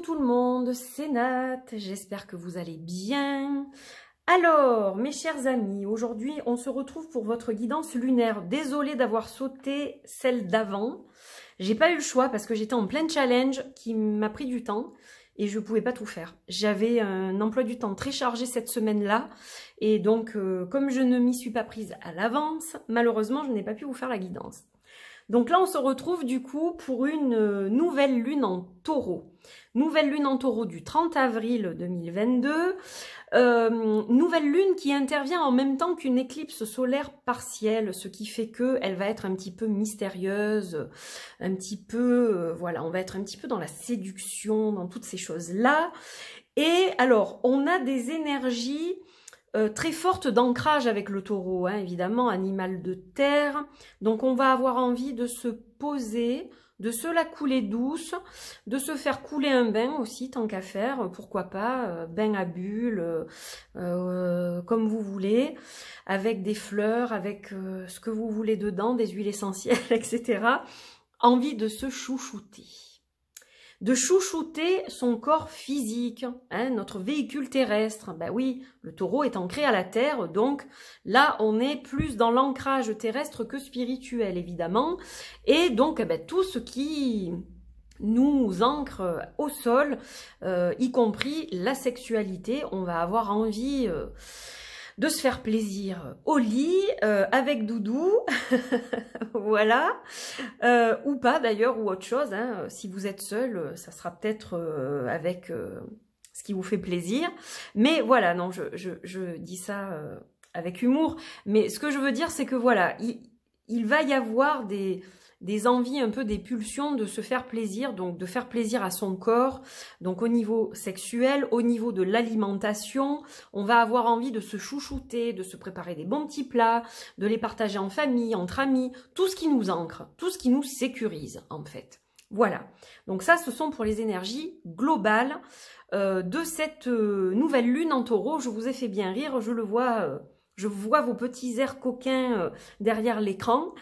tout le monde, c'est Nat, j'espère que vous allez bien. Alors, mes chers amis, aujourd'hui, on se retrouve pour votre guidance lunaire. Désolée d'avoir sauté celle d'avant. J'ai pas eu le choix parce que j'étais en plein challenge qui m'a pris du temps et je pouvais pas tout faire. J'avais un emploi du temps très chargé cette semaine-là et donc, comme je ne m'y suis pas prise à l'avance, malheureusement, je n'ai pas pu vous faire la guidance. Donc là, on se retrouve du coup pour une nouvelle lune en taureau. Nouvelle lune en taureau du 30 avril 2022. Nouvelle lune qui intervient en même temps qu'une éclipse solaire partielle, ce qui fait qu'elle va être un petit peu mystérieuse, un petit peu, voilà, on va être un petit peu dans la séduction, dans toutes ces choses-là. Et alors, on a des énergies très forte d'ancrage avec le taureau, hein, évidemment, animal de terre. Donc on va avoir envie de se poser, de se la couler douce, de se faire couler un bain aussi, tant qu'à faire, pourquoi pas, bain à bulles, comme vous voulez, avec des fleurs, avec ce que vous voulez dedans, des huiles essentielles, etc. Envie de se chouchouter. De chouchouter son corps physique, hein, notre véhicule terrestre. Ben oui, le taureau est ancré à la terre, donc là on est plus dans l'ancrage terrestre que spirituel évidemment, et donc ben, tout ce qui nous ancre au sol, y compris la sexualité, on va avoir envie de se faire plaisir au lit, avec doudou, voilà, ou pas d'ailleurs, ou autre chose, hein. Si vous êtes seul, ça sera peut-être avec ce qui vous fait plaisir, mais voilà, non, je dis ça avec humour, mais ce que je veux dire, c'est que voilà, il va y avoir des envies, un peu des pulsions de se faire plaisir, donc de faire plaisir à son corps, donc au niveau sexuel, au niveau de l'alimentation, on va avoir envie de se chouchouter, de se préparer des bons petits plats, de les partager en famille, entre amis, tout ce qui nous ancre, tout ce qui nous sécurise en fait. Voilà, donc ça ce sont pour les énergies globales de cette nouvelle lune en taureau. Je vous ai fait bien rire, je le vois, je vois vos petits airs coquins derrière l'écran.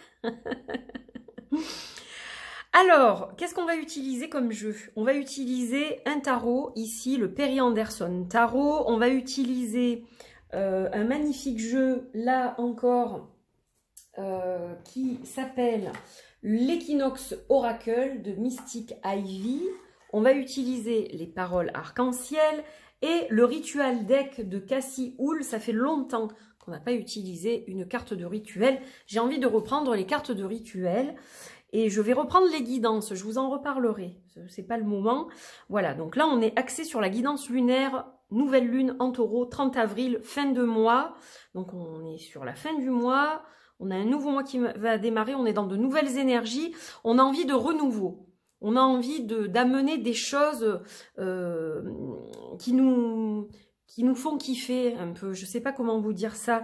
Alors, qu'est-ce qu'on va utiliser comme jeu? On va utiliser un tarot, ici le Perry Anderson Tarot. On va utiliser un magnifique jeu, là encore, qui s'appelle l'Equinox Oracle de Mystic Ivy. On va utiliser les paroles arc-en-ciel et le Ritual Deck de Cassie Hull. Ça fait longtemps qu'on n'a pas utilisé une carte de rituel. J'ai envie de reprendre les cartes de rituel. Et je vais reprendre les guidances, je vous en reparlerai, c'est pas le moment. Voilà, donc là on est axé sur la guidance lunaire, nouvelle lune en taureau, 30 avril, fin de mois. Donc on est sur la fin du mois, on a un nouveau mois qui va démarrer, on est dans de nouvelles énergies, on a envie de renouveau. On a envie d'amener des choses qui nous font kiffer un peu, je sais pas comment vous dire ça.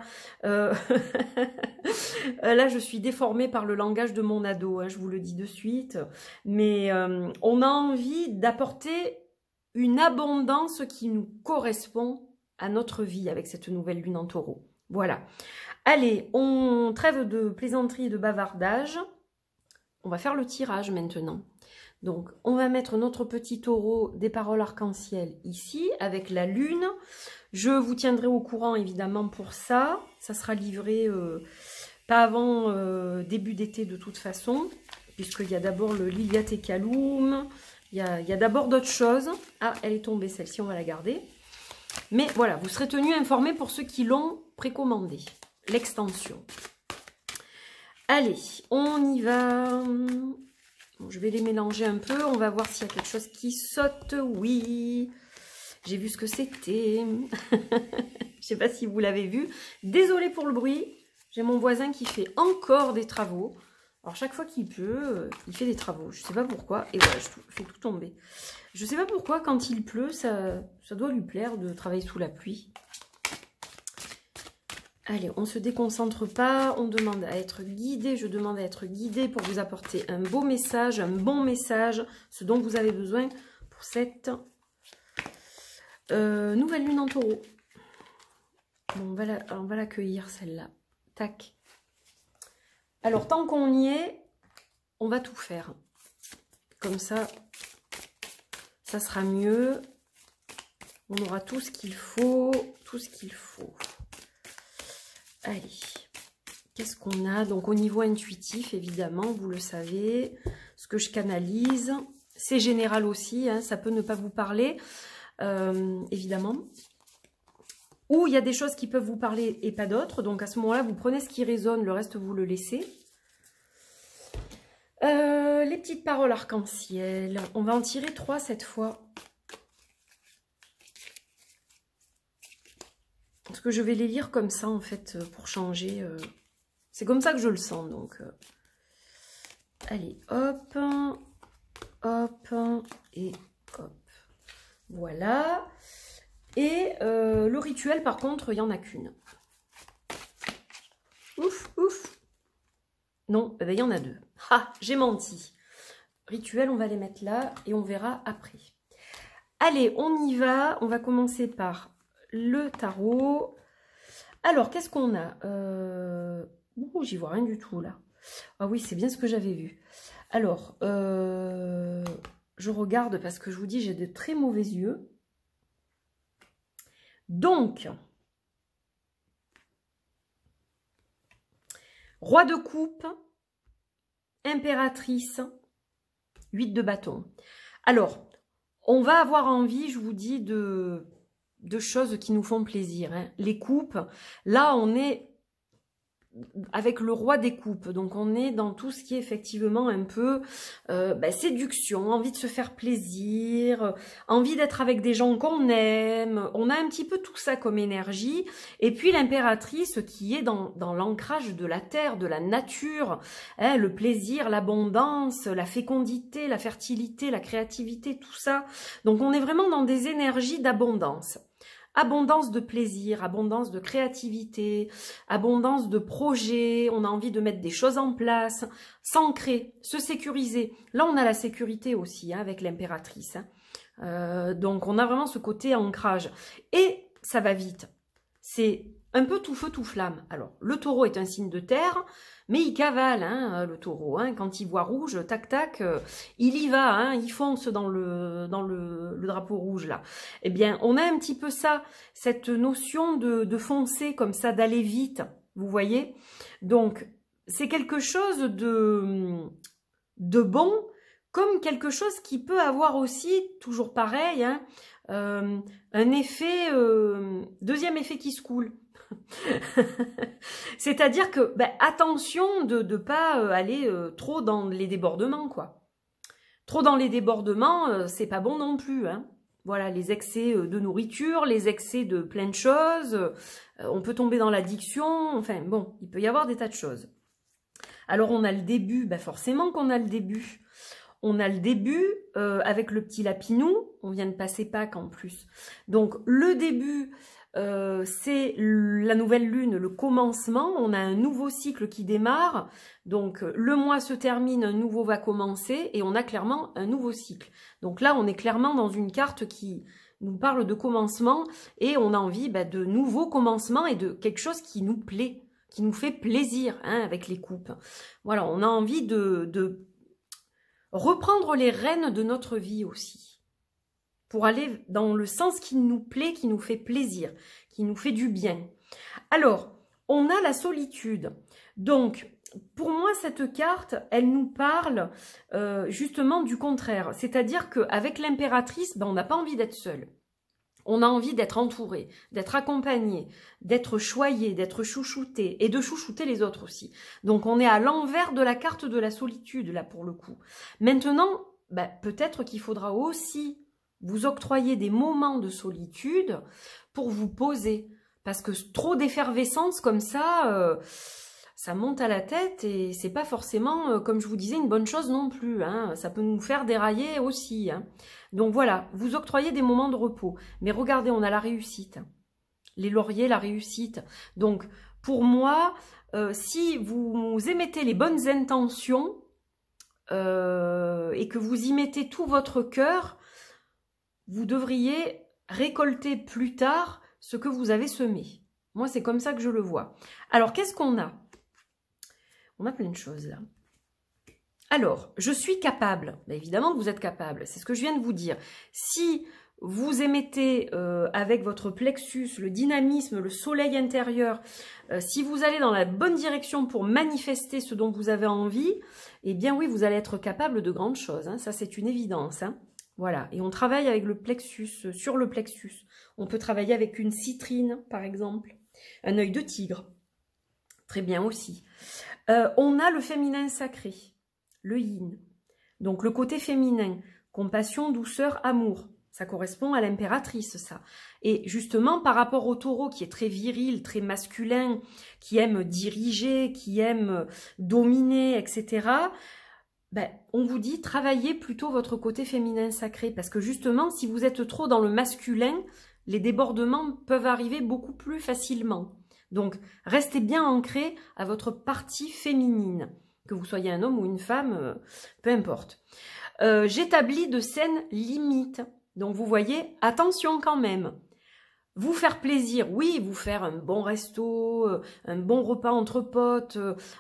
Là, je suis déformée par le langage de mon ado, hein, je vous le dis de suite. Mais on a envie d'apporter une abondance qui nous correspond à notre vie avec cette nouvelle lune en taureau. Voilà. Allez, on trêve de plaisanterie et de bavardage. On va faire le tirage maintenant. Donc, on va mettre notre petit taureau des paroles arc-en-ciel ici, avec la lune. Je vous tiendrai au courant, évidemment, pour ça. Ça sera livré pas avant début d'été, de toute façon, puisqu'il y a d'abord le Liliat et Kaloum. Il y a d'abord d'autres choses. Ah, elle est tombée, celle-ci, on va la garder. Mais voilà, vous serez tenus informés pour ceux qui l'ont précommandé. L'extension. Allez, on y va. Bon, je vais les mélanger un peu, on va voir s'il y a quelque chose qui saute. Oui, j'ai vu ce que c'était. Je ne sais pas si vous l'avez vu. Désolée pour le bruit, j'ai mon voisin qui fait encore des travaux. Alors chaque fois qu'il peut, il fait des travaux. Je ne sais pas pourquoi. Et voilà, je fais tout tomber. Je ne sais pas pourquoi quand il pleut, ça doit lui plaire de travailler sous la pluie. Allez, on ne se déconcentre pas, on demande à être guidé, je demande à être guidé pour vous apporter un beau message, un bon message, ce dont vous avez besoin pour cette nouvelle lune en taureau. Bon, on va l'accueillir celle-là. Tac. Alors, tant qu'on y est, on va tout faire. Comme ça, ça sera mieux. On aura tout ce qu'il faut, tout ce qu'il faut. Allez, qu'est-ce qu'on a? Donc au niveau intuitif, évidemment, vous le savez, ce que je canalise, c'est général aussi, hein, ça peut ne pas vous parler, évidemment. Ou il y a des choses qui peuvent vous parler et pas d'autres, donc à ce moment-là, vous prenez ce qui résonne, le reste, vous le laissez. Les petites paroles arc-en-ciel, on va en tirer 3 cette fois. Parce que je vais les lire comme ça, en fait, pour changer. C'est comme ça que je le sens, donc. Allez, hop, hop, et hop. Voilà. Et le rituel, par contre, il n'y en a qu'une. Ouf, ouf. Non, eh ben, il y en a 2. Ah, j'ai menti. Rituel, on va les mettre là et on verra après. Allez, on y va. On va commencer par le tarot. Alors, qu'est-ce qu'on a? J'y vois rien du tout, là. Ah oui, c'est bien ce que j'avais vu. Alors, je regarde parce que je vous dis, j'ai de très mauvais yeux. Donc, roi de coupe, impératrice, 8 de bâton. Alors, on va avoir envie, je vous dis, de choses qui nous font plaisir. Hein. Les coupes, là, on est avec le roi des coupes. Donc, on est dans tout ce qui est effectivement un peu séduction, envie de se faire plaisir, envie d'être avec des gens qu'on aime. On a un petit peu tout ça comme énergie. Et puis, l'impératrice qui est dans l'ancrage de la terre, de la nature, hein, le plaisir, l'abondance, la fécondité, la fertilité, la créativité, tout ça. Donc, on est vraiment dans des énergies d'abondance. Abondance de plaisir, abondance de créativité, abondance de projets, on a envie de mettre des choses en place, s'ancrer, se sécuriser. Là, on a la sécurité aussi hein, avec l'impératrice. Hein. Donc, on a vraiment ce côté ancrage. Et ça va vite. C'est un peu tout feu, tout flamme. Alors, le taureau est un signe de terre, mais il cavale, hein, le taureau. Hein, quand il voit rouge, tac, tac, il y va, hein, il fonce dans le drapeau rouge, là. Eh bien, on a un petit peu ça, cette notion de foncer comme ça, d'aller vite, vous voyez. Donc, c'est quelque chose de bon, comme quelque chose qui peut avoir aussi, toujours pareil, hein, un effet, deuxième effet qui se coule. C'est-à-dire que, attention de ne pas aller trop dans les débordements, quoi. Trop dans les débordements, c'est pas bon non plus, hein. Voilà, les excès de nourriture, les excès de plein de choses, on peut tomber dans l'addiction, enfin bon, il peut y avoir des tas de choses. Alors on a le début, forcément qu'on a le début. On a le début avec le petit lapinou, on vient de passer Pâques en plus. Donc le début, c'est la nouvelle lune, le commencement, on a un nouveau cycle qui démarre, donc le mois se termine, un nouveau va commencer et on a clairement un nouveau cycle. Donc là, on est clairement dans une carte qui nous parle de commencement et on a envie de nouveaux commencements et de quelque chose qui nous plaît, qui nous fait plaisir hein, avec les coupes. Voilà, on a envie de reprendre les rênes de notre vie aussi. Pour aller dans le sens qui nous plaît, qui nous fait plaisir, qui nous fait du bien. Alors, on a la solitude. Donc, pour moi, cette carte, elle nous parle justement du contraire. C'est-à-dire qu'avec l'impératrice, on n'a pas envie d'être seul. On a envie d'être entouré, d'être accompagné, d'être choyé, d'être chouchouté et de chouchouter les autres aussi. Donc, on est à l'envers de la carte de la solitude, là, pour le coup. Maintenant, peut-être qu'il faudra aussi vous octroyer des moments de solitude pour vous poser. Parce que trop d'effervescence comme ça, ça monte à la tête et c'est pas forcément, comme je vous disais, une bonne chose non plus. Hein. Ça peut nous faire dérailler aussi. Hein. Donc voilà, vous octroyez des moments de repos. Mais regardez, on a la réussite. Les lauriers, la réussite. Donc pour moi, si vous émettez les bonnes intentions et que vous y mettez tout votre cœur, vous devriez récolter plus tard ce que vous avez semé. Moi, c'est comme ça que je le vois. Alors, qu'est-ce qu'on a? On a plein de choses là. Alors, je suis capable. Ben, évidemment que vous êtes capable. C'est ce que je viens de vous dire. Si vous émettez avec votre plexus le dynamisme, le soleil intérieur, si vous allez dans la bonne direction pour manifester ce dont vous avez envie, eh bien oui, vous allez être capable de grandes choses. Hein. Ça, c'est une évidence. Hein. Voilà. Et on travaille avec le plexus, sur le plexus. On peut travailler avec une citrine, par exemple. Un œil de tigre. Très bien aussi. On a le féminin sacré. Le yin, donc le côté féminin, compassion, douceur, amour, ça correspond à l'impératrice, ça. Et justement, par rapport au taureau qui est très viril, très masculin, qui aime diriger, qui aime dominer, etc., ben, on vous dit, travaillez plutôt votre côté féminin sacré, parce que justement, si vous êtes trop dans le masculin, les débordements peuvent arriver beaucoup plus facilement. Donc, restez bien ancré à votre partie féminine. Que vous soyez un homme ou une femme, peu importe. J'établis de saines limites. Donc vous voyez, attention quand même. Vous faire plaisir, oui, vous faire un bon resto, un bon repas entre potes,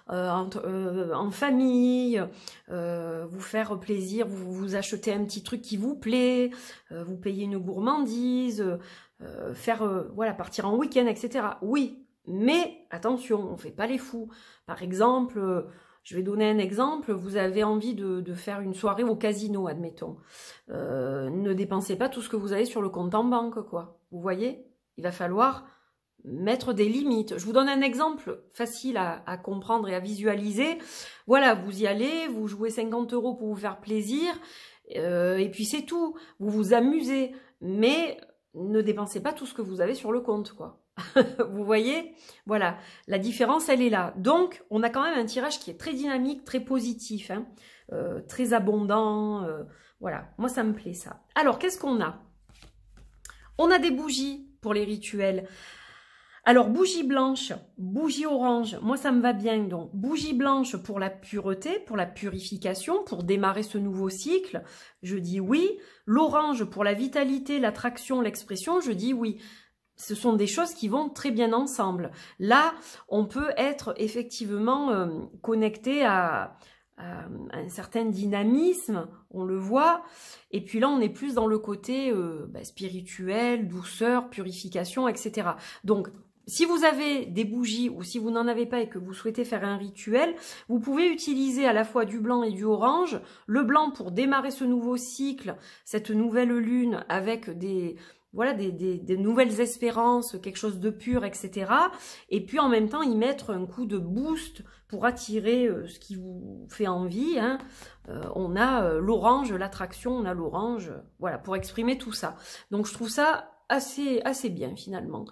en famille, vous faire plaisir, vous achetez un petit truc qui vous plaît, vous payez une gourmandise, voilà, partir en week-end, etc. Oui, mais attention, on ne fait pas les fous. Par exemple... je vais donner un exemple, vous avez envie de faire une soirée au casino, admettons. Ne dépensez pas tout ce que vous avez sur le compte en banque, quoi. Vous voyez? Il va falloir mettre des limites. Je vous donne un exemple facile à comprendre et à visualiser. Voilà, vous y allez, vous jouez 50 € pour vous faire plaisir, et puis c'est tout. Vous vous amusez, mais ne dépensez pas tout ce que vous avez sur le compte, quoi. Vous voyez, voilà, la différence elle est là. Donc on a quand même un tirage qui est très dynamique, très positif, hein, très abondant, voilà, moi ça me plaît ça. Alors qu'est-ce qu'on a? On a des bougies pour les rituels. Alors bougie blanche, bougie orange, moi ça me va bien. Donc bougie blanche pour la pureté, pour la purification, pour démarrer ce nouveau cycle, je dis oui. L'orange pour la vitalité, l'attraction, l'expression, je dis oui. Ce sont des choses qui vont très bien ensemble. Là, on peut être effectivement connecté à un certain dynamisme, on le voit. Et puis là, on est plus dans le côté spirituel, douceur, purification, etc. Donc, si vous avez des bougies ou si vous n'en avez pas et que vous souhaitez faire un rituel, vous pouvez utiliser à la fois du blanc et du orange. Le blanc pour démarrer ce nouveau cycle, cette nouvelle lune avec des nouvelles espérances, quelque chose de pur, etc. Et puis en même temps, y mettre un coup de boost pour attirer ce qui vous fait envie. Hein. On a l'orange, l'attraction, on a l'orange, voilà, pour exprimer tout ça. Donc je trouve ça assez bien finalement.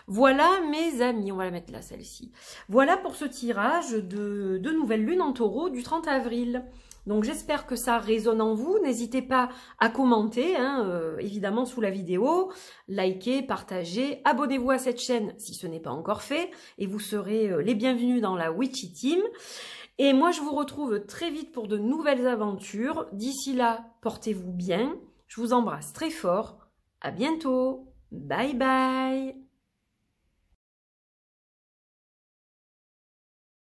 Voilà mes amis, on va la mettre là, celle-ci. Voilà pour ce tirage de nouvelle lune en taureau du 30 avril. Donc j'espère que ça résonne en vous. N'hésitez pas à commenter, hein, évidemment sous la vidéo, likez, partagez, abonnez-vous à cette chaîne si ce n'est pas encore fait, et vous serez les bienvenus dans la Witchy Team. Et moi je vous retrouve très vite pour de nouvelles aventures. D'ici là, portez-vous bien. Je vous embrasse très fort. À bientôt. Bye bye.